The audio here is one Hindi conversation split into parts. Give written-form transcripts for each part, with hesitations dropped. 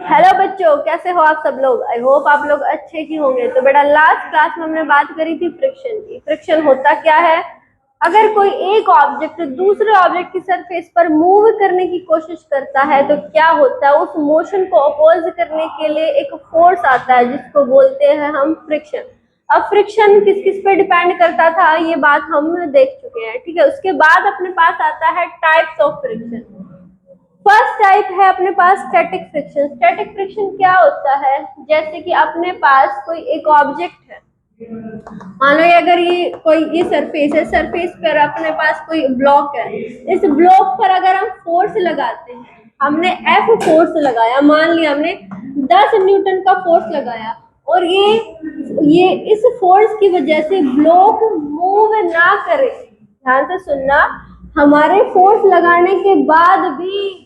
हेलो बच्चों, कैसे हो आप सब लोग। आई होप आप लोग अच्छे ही होंगे। तो बेटा, लास्ट क्लास में हमने बात करी थी फ्रिक्शन की। फ्रिक्शन होता क्या है? अगर कोई एक ऑब्जेक्ट दूसरे ऑब्जेक्ट की सरफेस पर मूव करने की कोशिश करता है तो क्या होता है, उस मोशन को अपोज करने के लिए एक फोर्स आता है जिसको बोलते हैं हम फ्रिक्शन। अब फ्रिक्शन किस किस पे डिपेंड करता था ये बात हम देख चुके हैं, ठीक है। उसके बाद अपने पास आता है types of friction. First type है अपने पास स्टैटिक फ्रिक्शन। स्टैटिक फ्रिक्शन क्या होता है? जैसे कि अपने पास कोई एक ऑब्जेक्ट है, मान लो अगर ये कोई ये सरफेस है, सरफेस पर अपने पास कोई ब्लॉक है। इस ब्लॉक पर अगर हम फोर्स लगाते हैं, हमने एफ फोर्स लगाया, मान लिया हमने 10 न्यूटन का फोर्स लगाया, और ये इस फोर्स की वजह से ब्लॉक मूव ना करे। ध्यान से सुनना, हमारे फोर्स लगाने के बाद भी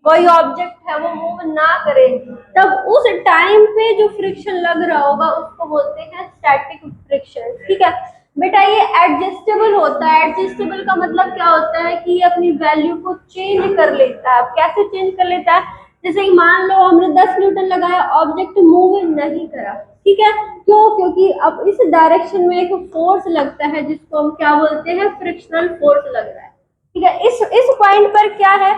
कोई ऑब्जेक्ट है वो मूव ना करे, तब उस टाइम पे जो फ्रिक्शन लग रहा होगा उसको बोलते हैं स्टैटिक फ्रिक्शन, ठीक है। बेटा, ये एडजस्टेबल होता है। एडजस्टेबल का मतलब क्या होता है कि ये अपनी वैल्यू को चेंज कर लेता है। अब कैसे चेंज कर लेता है? जैसे कि मान लो हमने 10 न्यूटन लगाया, ऑब्जेक्ट मूव नहीं करा, ठीक है। क्यों? क्योंकि अब इस डायरेक्शन में एक फोर्स लगता है जिसको हम क्या बोलते हैं, फ्रिक्शनल फोर्स लग रहा है, ठीक है। इस पॉइंट पर क्या है,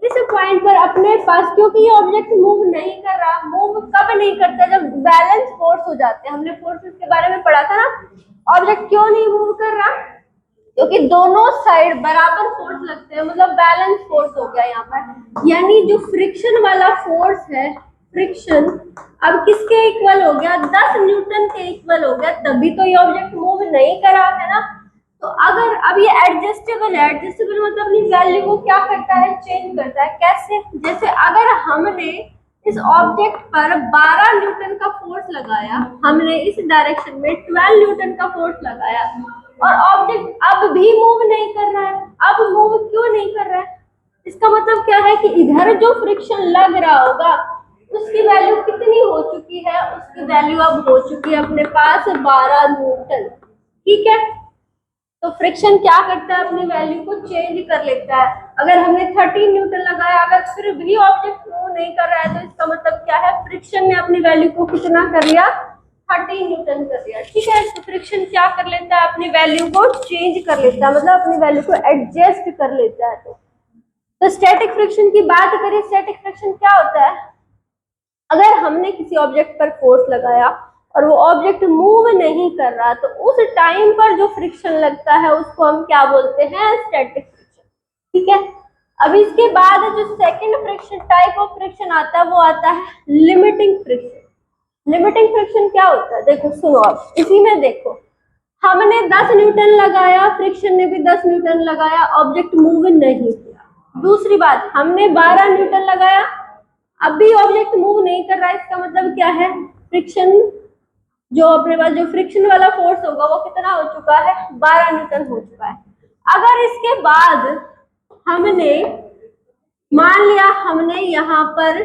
इस पॉइंट पर अपने पास, क्योंकि ये ऑब्जेक्ट मूव नहीं कर रहा, मूव कब नहीं करता, जब बैलेंस फोर्स हो जाते हैं। हमने फोर्सेस के बारे में पढ़ा था ना। ऑब्जेक्ट क्यों नहीं मूव कर रहा? क्योंकि दोनों साइड बराबर फोर्स लगते हैं, मतलब बैलेंस फोर्स हो गया यहाँ पर। यानी जो फ्रिक्शन वाला फोर्स है, फ्रिक्शन अब किसके इक्वल हो गया, 10 न्यूटन के इक्वल हो गया, तभी तो ये ऑब्जेक्ट मूव नहीं करा है ना। तो अगर अब ये एडजस्टेबल है, एडजस्टेबल मतलब अपनी वैल्यू को क्या करता है, चेंज करता है। कैसे? जैसे अगर हमने इस ऑब्जेक्ट पर 12 न्यूटन का फोर्स लगाया, हमने इस डायरेक्शन में 12 न्यूटन का फोर्स लगाया, और ऑब्जेक्ट अब भी मूव नहीं कर रहा है। अब मूव क्यों नहीं कर रहा है? इसका मतलब क्या है कि इधर जो फ्रिक्शन लग रहा होगा उसकी वैल्यू कितनी हो चुकी है, उसकी वैल्यू अब हो चुकी है अपने पास 12 न्यूटन, ठीक है। तो फ्रिक्शन क्या करता है, अपनी वैल्यू को चेंज कर लेता है। अगर हमने 13 न्यूटन लगाया, अगर फिर भी ऑब्जेक्ट मूव नहीं कर रहा है, तो इसका मतलब क्या है, फ्रिक्शन ने अपनी वैल्यू को कितना कर लिया, 13 न्यूटन कर दिया, ठीक है। तो फ्रिक्शन क्या कर लेता है, अपनी वैल्यू को चेंज कर लेता है, मतलब अपनी वैल्यू को एडजस्ट कर लेता है। तो स्टैटिक फ्रिक्शन की बात करें, स्टैटिक फ्रिक्शन क्या होता है? अगर हमने किसी ऑब्जेक्ट पर फोर्स लगाया और वो ऑब्जेक्ट मूव नहीं कर रहा, तो उस टाइम पर जो फ्रिक्शन लगता है उसको हम क्या बोलते हैं, स्टैटिक फ्रिक्शन, ठीक है। अब इसके बाद जो second friction type of friction आता है वो आता है लिमिटिंग फ्रिक्शन। लिमिटिंग फ्रिक्शन क्या होता है, देखो सुनो, आप इसी में देखो, हमने 10 न्यूटन लगाया, फ्रिक्शन ने भी 10 न्यूटन लगाया, ऑब्जेक्ट मूव नहीं किया। दूसरी बात, हमने 12 न्यूटन लगाया, अब भी ऑब्जेक्ट मूव नहीं कर रहा है। इसका मतलब क्या है, फ्रिक्शन जो अपने पास जो फ्रिक्शन वाला फोर्स होगा वो कितना हो चुका है, 12 न्यूटन हो चुका है। अगर इसके बाद हमने मान लिया हमने यहाँ पर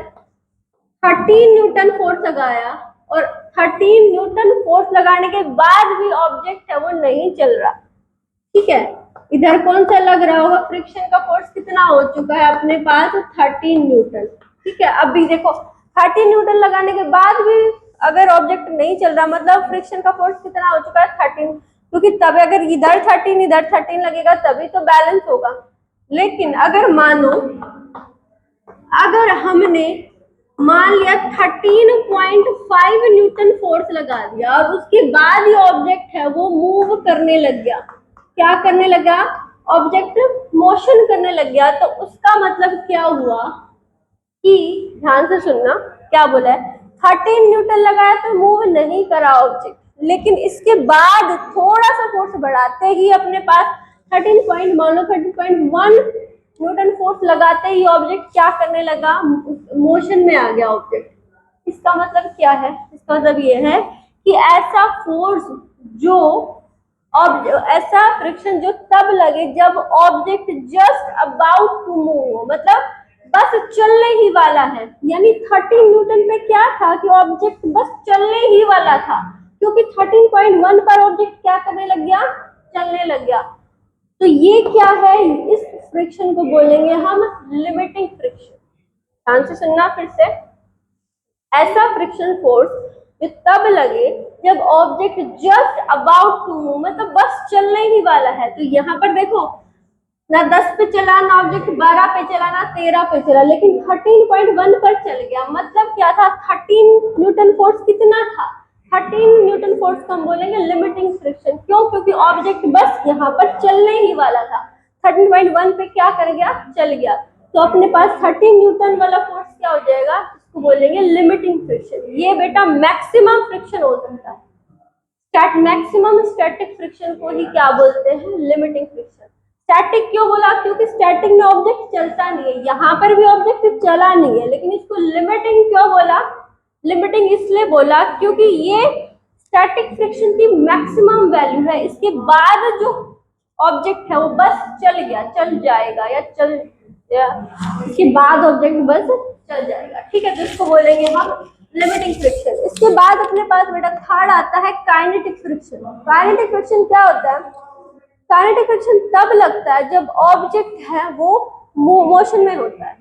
13 न्यूटन फोर्स लगाया, और 13 न्यूटन फोर्स लगाने के बाद भी ऑब्जेक्ट है वो नहीं चल रहा, ठीक है। इधर कौन सा लग रहा होगा, फ्रिक्शन का फोर्स कितना हो चुका है अपने पास, 13 न्यूटन, ठीक है। अभी देखो 13 न्यूटन लगाने के बाद भी अगर ऑब्जेक्ट नहीं चल रहा, मतलब फ्रिक्शन का फोर्स कितना हो चुका है, 13, क्योंकि तब अगर इधर 13 लगेगा तभी तो बैलेंस होगा। लेकिन अगर मानो, अगर हमने मान लिया 13.5 न्यूटन फोर्स लगा दिया और उसके बाद ये ऑब्जेक्ट है वो मूव करने लग गया, क्या करने लगा, ऑब्जेक्ट मोशन करने लग गया, तो उसका मतलब क्या हुआ कि, ध्यान से सुनना क्या बोला है, 13 न्यूटन लगाया तो मूव नहीं करा ऑब्जेक्ट, लेकिन इसके बाद थोड़ा सा फोर्स बढ़ाते ही अपने पास 13.1 न्यूटन फोर्स लगाते ही ऑब्जेक्ट क्या करने लगा, मोशन में आ गया ऑब्जेक्ट। इसका मतलब क्या है, इसका मतलब ये है कि ऐसा फोर्स जो ऐसा फ्रिक्शन जो तब लगे जब object just about to move, मतलब बस चलने ही वाला है। यानी 13 न्यूटन पे क्या था कि ऑब्जेक्ट बस चलने ही वाला था, क्योंकि 13.1 पर ऑब्जेक्ट क्या करने लग गया, चलने लग गया। तो ये क्या है, इस फ्रिक्शन को बोलेंगे हम लिमिटिंग फ्रिक्शन। ध्यान से सुनना फिर से, ऐसा फ्रिक्शन फोर्स जो तब लगे जब object just about to move, मतलब बस चलने ही वाला है। तो यहाँ पर देखो ना 10 पे चला, ना ऑब्जेक्ट 12 पे चला, ना 13 पे चला, लेकिन 13.1 पर चल गया। मतलब क्या था, 13 न्यूटन फोर्स कितना था, 13 न्यूटन फोर्स को हम बोलेंगे लिमिटिंग फ्रिक्शन। क्यों? क्योंकि ऑब्जेक्ट बस यहाँ पर चलने ही वाला था, 13.1 पे क्या कर गया, चल गया। तो अपने पास 13 न्यूटन वाला फोर्स क्या हो जाएगा, इसको बोलेंगे लिमिटिंग फ्रिक्शन। ये बेटा मैक्सिमम फ्रिक्शन हो सकता है। मैक्सिमम स्टैटिक फ्रिक्शन को ही क्या बोलते हैं, लिमिटिंग फ्रिक्शन। स्टैटिक क्यों बोला, क्योंकि स्टैटिक में ऑब्जेक्ट चलता नहीं है, यहाँ पर भी ऑब्जेक्ट चला नहीं है, लेकिन इसको लिमिटिंग क्यों बोला, लिमिटिंग इसलिए बोला क्योंकि ये स्टैटिक फ्रिक्शन की मैक्सिमम वैल्यू है। इसके बाद जो ऑब्जेक्ट है वो बस चल गया, चल जाएगा या इसके बाद ऑब्जेक्ट बस चल जाएगा। ठीक है, तो इसको बोलेंगे हम लिमिटिंग फ्रिक्शन। इसके बाद अपने पास बेटा थर्ड आता है काइनेटिक फ्रिक्शन। काइनेटिक फ्रिक्शन क्या होता है, काइनेटिक फ्रिक्शन तब लगता है जब ऑब्जेक्ट है वो मोशन में होता है।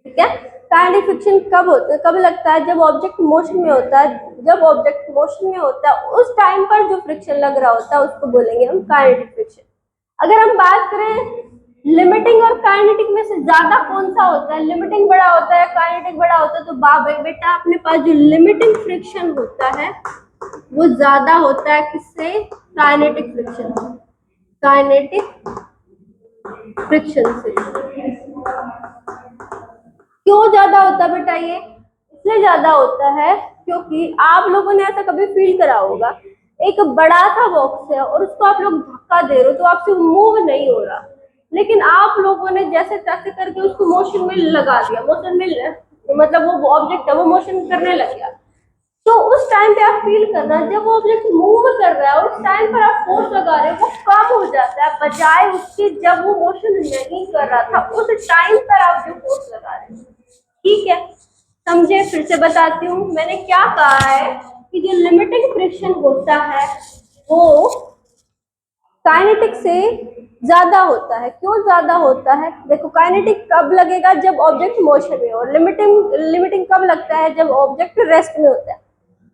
ठीक है, काइनेटिक फ्रिक्शन कब लगता है, जब ऑब्जेक्ट मोशन में होता है। जब ऑब्जेक्ट मोशन में होता है उस टाइम पर जो फ्रिक्शन लग रहा होता है उसको बोलेंगे हम काइनेटिक फ्रिक्शन। अगर हम बात करें लिमिटिंग और काइनेटिक में से ज्यादा कौन सा होता है, लिमिटिंग बड़ा होता है, काइनेटिक बड़ा होता है, तो बेटा अपने पास जो लिमिटिंग फ्रिक्शन होता है वो ज्यादा होता है किससे, काइनेटिक फ्रिक्शन, काइनेटिक फ्रिक्शन से। क्यों ज्यादा होता है बेटा, ये इसलिए ज्यादा होता है क्योंकि आप लोगों ने ऐसा कभी फील करा होगा, एक बड़ा सा बॉक्स है और उसको आप लोग धक्का दे रहे हो तो आपसे मूव नहीं हो रहा, लेकिन आप लोगों ने जैसे तैसे करके उसको मोशन में लगा दिया, मोशन में मतलब वो ऑब्जेक्ट है वो मोशन करने लग गया। तो उस टाइम पे आप फील करना, जब वो ऑब्जेक्ट मूव कर रहा है उस टाइम पर आप फोर्स लगा रहे हो वो कम हो जाता है, बजाय उसके जब वो मोशन नहीं कर रहा था उस टाइम पर आप जो फोर्स लगा रहे हो। ठीक है, समझे, फिर से बताती हूँ। मैंने क्या कहा है कि जो लिमिटिंग फ्रिक्शन होता है वो काइनेटिक से ज्यादा होता है। क्यों ज्यादा होता है, देखो काइनेटिक कब लगेगा, जब ऑब्जेक्ट मोशन में हो। लिमिटिंग कब लगता है, जब ऑब्जेक्ट रेस्ट में होता है।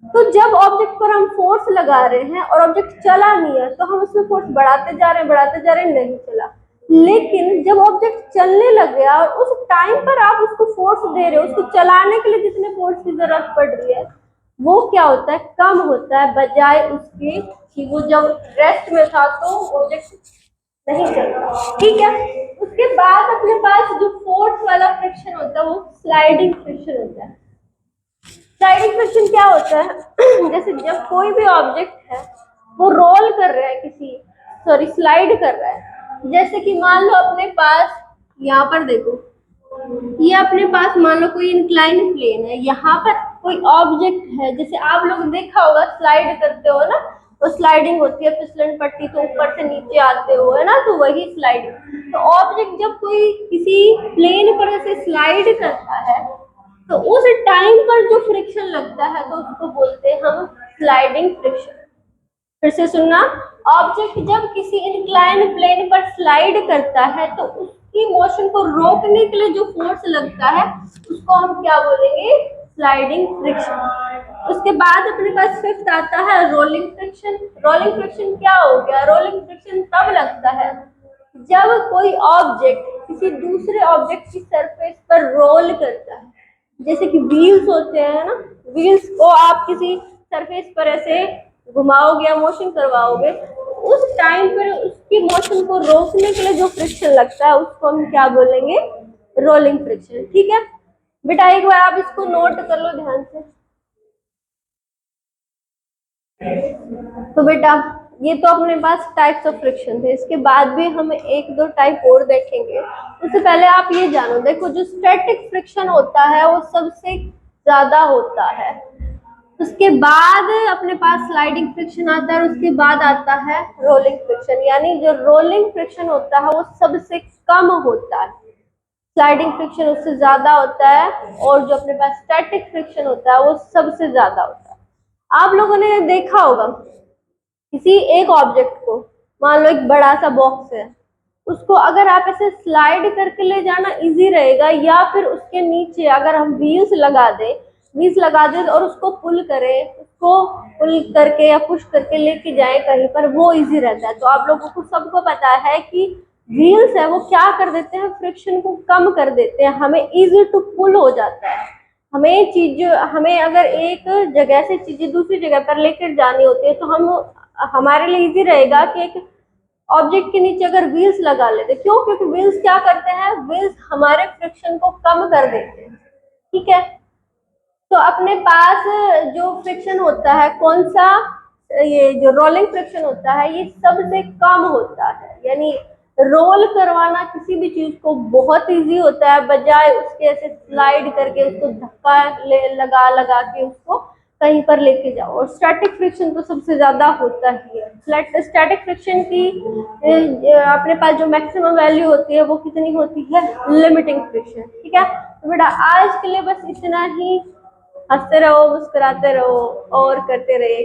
तो जब ऑब्जेक्ट पर हम फोर्स लगा रहे हैं और ऑब्जेक्ट चला नहीं है तो हम उसमें फोर्स बढ़ाते जा रहे हैं, नहीं चला। लेकिन जब ऑब्जेक्ट चलने लग गया और उस टाइम पर आप उसको फोर्स दे रहे हो, उसको चलाने के लिए जितने फोर्स की जरूरत पड़ रही है वो क्या होता है, कम होता है, बजाय उसके कि वो जब रेस्ट में था तो ऑब्जेक्ट नहीं चलता। ठीक है, उसके बाद अपने पास जो फोर्स वाला फ्रिक्शन होता है वो स्लाइडिंग फ्रिक्शन होता है। स्लाइडिंग फ्रिक्शन क्या होता है जैसे जब कोई भी ऑब्जेक्ट है वो रोल कर रहा है स्लाइड कर रहा है। जैसे कि मान लो अपने पास यहाँ पर देखो, ये अपने पास मान लो कोई इंक्लाइन प्लेन है, यहाँ पर कोई ऑब्जेक्ट है, जैसे आप लोग देखा होगा स्लाइड करते हो ना, तो स्लाइडिंग होती है, फिसलन पट्टी तो ऊपर से नीचे आते हो, है ना, तो वही स्लाइडिंग। तो ऑब्जेक्ट जब कोई किसी प्लेन पर ऐसे स्लाइड करता है तो उस टाइम पर जो फ्रिक्शन लगता है तो उसको बोलते हैं हम स्लाइडिंग फ्रिक्शन। फिर से सुनना, ऑब्जेक्ट जब किसी इंक्लाइन प्लेन पर स्लाइड करता है तो उसकी मोशन को रोकने के लिए जो फोर्स लगता है उसको हम क्या बोलेंगे, स्लाइडिंग फ्रिक्शन। उसके बाद अपने पास फिफ्थ आता है रोलिंग फ्रिक्शन। रोलिंग फ्रिक्शन क्या हो गया, रोलिंग फ्रिक्शन तब लगता है जब कोई ऑब्जेक्ट किसी दूसरे ऑब्जेक्ट की सरफेस पर रोल करता है। जैसे कि व्हील्स होते हैं ना, व्हील्स को आप किसी सरफेस पर ऐसे घुमाओगे या मोशन करवाओगे, उस टाइम पर उसकी मोशन को रोकने के लिए जो फ्रिक्शन लगता है उसको हम क्या बोलेंगे, रोलिंग फ्रिक्शन। ठीक है बेटा, एक बार आप इसको नोट कर लो ध्यान से। तो बेटा ये तो अपने पास टाइप्स ऑफ फ्रिक्शन थे, इसके बाद भी हम एक दो टाइप और देखेंगे। उससे पहले आप ये जानो, देखो जो स्टैटिक फ्रिक्शन होता है वो सबसे ज्यादा होता है, उसके बाद अपने पास स्लाइडिंग फ्रिक्शन आता है और उसके बाद आता है रोलिंग फ्रिक्शन। यानी जो रोलिंग फ्रिक्शन होता है वो सबसे कम होता है, स्लाइडिंग फ्रिक्शन उससे ज्यादा होता है, और जो अपने पास स्टैटिक फ्रिक्शन होता है वो सबसे ज्यादा होता है। आप लोगों ने देखा होगा किसी एक ऑब्जेक्ट को, मान लो एक बड़ा सा बॉक्स है, उसको अगर आप ऐसे स्लाइड करके ले जाना इजी रहेगा, या फिर उसके नीचे अगर हम व्हील्स लगा दें, व्हील्स लगा दें और उसको पुल करें, उसको पुल करके या पुश करके लेके जाए कहीं पर, वो इजी रहता है। तो आप लोगों को सबको पता है कि व्हील्स है वो क्या कर देते हैं, फ्रिक्शन को कम कर देते हैं, हमें इजी टू पुल हो जाता है। हमें अगर एक जगह से चीजें दूसरी जगह पर लेकर जानी होती है तो हमारे लिए इजी रहेगा कि एक ऑब्जेक्ट के नीचे अगर व्हील्स लगा लेते। क्यों? क्योंकि व्हील्स क्या करते हैं, व्हील्स हमारे फ्रिक्शन को कम कर देते हैं। ठीक है, तो अपने पास जो फ्रिक्शन होता है कौन सा, ये जो रोलिंग फ्रिक्शन होता है ये सबसे कम होता है। यानी रोल करवाना किसी भी चीज को बहुत इजी होता है, बजाय उसके ऐसे स्लाइड करके उसको धक्का लगा लगा के उसको कहीं पर लेके जाओ। और स्टैटिक फ्रिक्शन तो सबसे ज्यादा होता ही है। स्टैटिक फ्रिक्शन की अपने पास जो मैक्सिमम वैल्यू होती है वो कितनी होती है, लिमिटिंग फ्रिक्शन। ठीक है, तो बेटा आज के लिए बस इतना ही। हंसते रहो, मुस्कुराते रहो और करते रहिए।